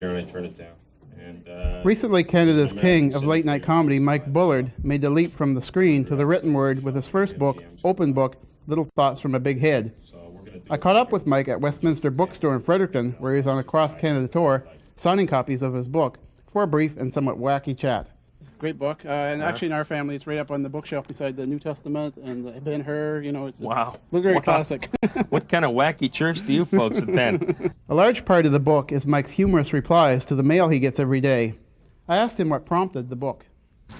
and I turn it down. And Recently, Canada's king of late-night comedy, Mike Bullard, made the leap from the screen to the written word with his first book, open book, Little Thoughts from a Big Head. I caught up with Mike at Westminster bookstore in Fredericton, where he's on a cross-Canada tour, signing copies of his book, for a brief and somewhat wacky chat. Great book, and actually in our family, it's right up on the bookshelf beside the New Testament and Ben-Hur. You know, it's literary classic. What kind of wacky church do you folks attend? A large part of the book is Mike's humorous replies to the mail he gets every day. I asked him what prompted the book.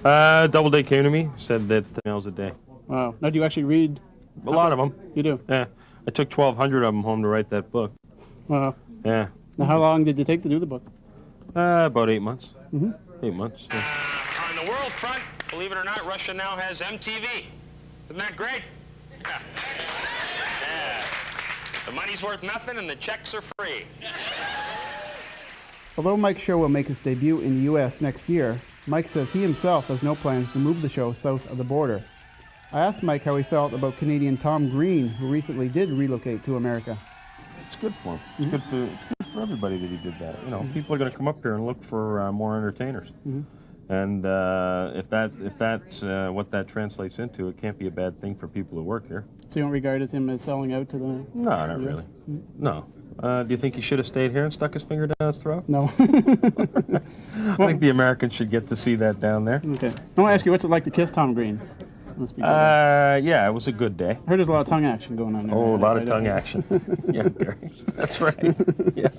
Doubleday came to me, said that mails a day. Wow. Now, do you actually read? A lot of them. You do? Yeah. I took 1,200 of them home to write that book. Wow. Yeah. Now, how long did you take to do the book? About 8 months. Mm-hmm. 8 months. Yeah. On the world front, believe it or not, Russia now has MTV. Isn't that great? Yeah. The money's worth nothing and the checks are free. Although Mike's show will make its debut in the U.S. next year, Mike says he himself has no plans to move the show south of the border. I asked Mike how he felt about Canadian Tom Green, who recently did relocate to America. It's good for him. It's good for everybody that he did that. You know, people are going to come up here and look for more entertainers. Mm-hmm. And if that's what that translates into, it can't be a bad thing for people who work here. So you don't regard him as selling out to the... No, not really. Mm-hmm. No. Do you think he should have stayed here and stuck his finger down his throat? No. I think the Americans should get to see that down there. Okay. I want to ask you, what's it like to kiss Tom Green? Must be good. Yeah, it was a good day. I heard there's a lot of tongue action going on there. Oh, a lot of tongue action. Yeah, Gary. That's right. Yeah.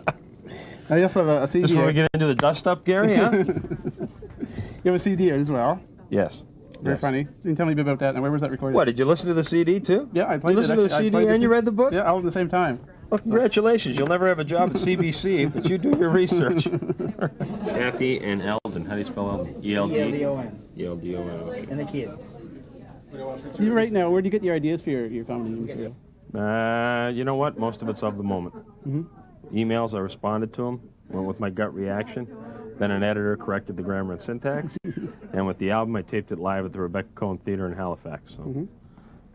I also have a CD. This is where we get into the dust-up, Gary, huh? You have a CD here as well. Yes. Very funny. You can tell me a bit about that. Now, where was that recorded? What, did you listen to the CD, too? Yeah, I played it. You listened to the CD and you read the book? Yeah, all at the same time. Well, congratulations. You'll never have a job at CBC, but you do your research. Kathy and Eldon. How do you spell Eldon? E-L-D? E-L-D-O-N. E-L-D-O-N, okay. And the kids. You right now, where do you get your ideas for your comedy material? You know what? Most of it's of the moment. Mm-hmm. Emails, I responded to them, went with my gut reaction. Then an editor corrected the grammar and syntax. And with the album, I taped it live at the Rebecca Cohen Theater in Halifax. So it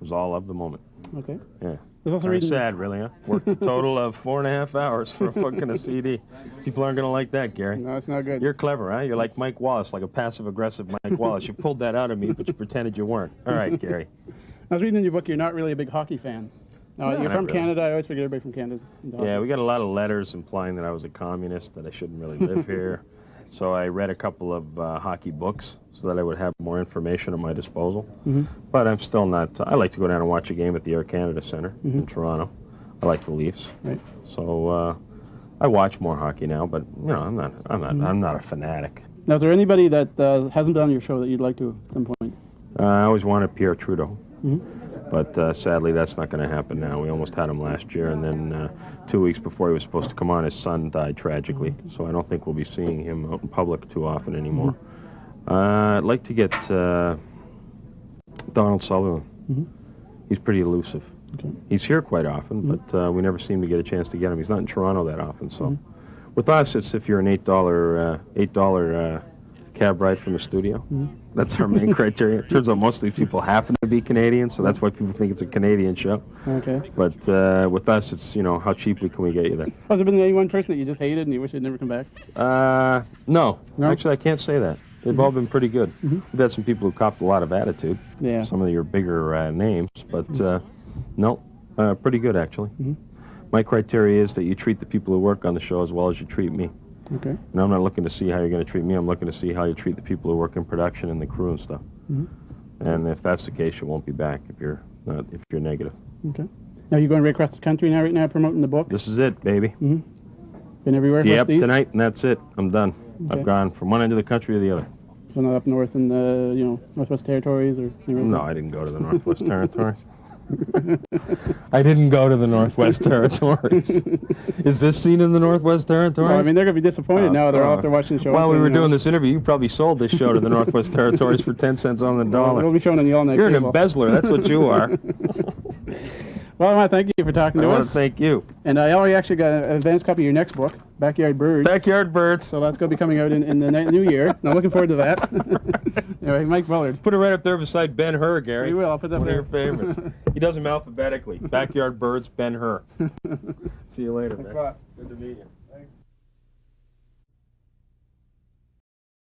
was all of the moment. Okay. Yeah. There's also Kind of sad, really, huh? Worked a total of 4.5 hours for a book and a CD. People aren't going to like that, Gary. No, it's not good. You're clever, huh? You're like Mike Wallace, like a passive-aggressive Mike Wallace. You pulled that out of me, but you pretended you weren't. All right, Gary. I was reading in your book, you're not really a big hockey fan. No, you're from Canada. I always figured everybody from Canada. Yeah, we got a lot of letters implying that I was a communist, that I shouldn't really live here. So I read a couple of hockey books so that I would have more information at my disposal. Mm-hmm. But I'm still not... I like to go down and watch a game at the Air Canada Centre in Toronto. I like the Leafs. Right. So I watch more hockey now, but you know, I'm not a fanatic. Now, is there anybody that hasn't been on your show that you'd like to at some point? I always wanted Pierre Trudeau. But sadly, that's not going to happen now. We almost had him last year, and then 2 weeks before he was supposed to come on, his son died tragically. So I don't think we'll be seeing him out in public too often anymore. I'd like to get Donald Sullivan. He's pretty elusive. Okay. He's here quite often, but we never seem to get a chance to get him. He's not in Toronto that often. So with us, it's if you're an $8 cab ride from the studio. That's our main criteria. It turns out most of these people happen to be Canadian, so that's why people think it's a Canadian show. Okay. But with us, it's, you know, how cheaply can we get you there? Has there been any one person that you just hated and you wish they'd never come back? No. Actually, I can't say that. They've all been pretty good. We've had some people who copped a lot of attitude. Yeah. Some of your bigger names, but no, pretty good, actually. My criteria is that you treat the people who work on the show as well as you treat me. Okay. And I'm not looking to see how you're going to treat me. I'm looking to see how you treat the people who work in production and the crew and stuff. And if that's the case, you won't be back if you're negative. Okay. Now you're going right across the country now, right now, promoting the book? This is it, baby. Been everywhere? Yep, tonight, and that's it. I'm done. Okay. I've gone from one end of the country to the other. So not up north in the, Northwest Territories or anywhere? No, I didn't go to the Northwest Territories. I didn't go to the Northwest Territories. Is this seen in the Northwest Territories? Well, I mean, they're going to be disappointed now. They're all out there watching the show. While we were doing this interview, you probably sold this show to the Northwest Territories for 10 cents on the dollar. We'll be showing on the all-night You're cable. an embezzler. That's what you are. Well, I want to thank you for talking to us. I want to thank you. And I already actually got an advance copy of your next book, Backyard Birds. Backyard Birds. So that's going to be coming out in the new year. And I'm looking forward to that. Anyway, Mike Bullard. Put it right up there beside Ben-Hur, Gary. We will. I'll put that One there. of your favorites. He does them alphabetically. Backyard Birds, Ben-Hur. See you later, man. Good to meet you.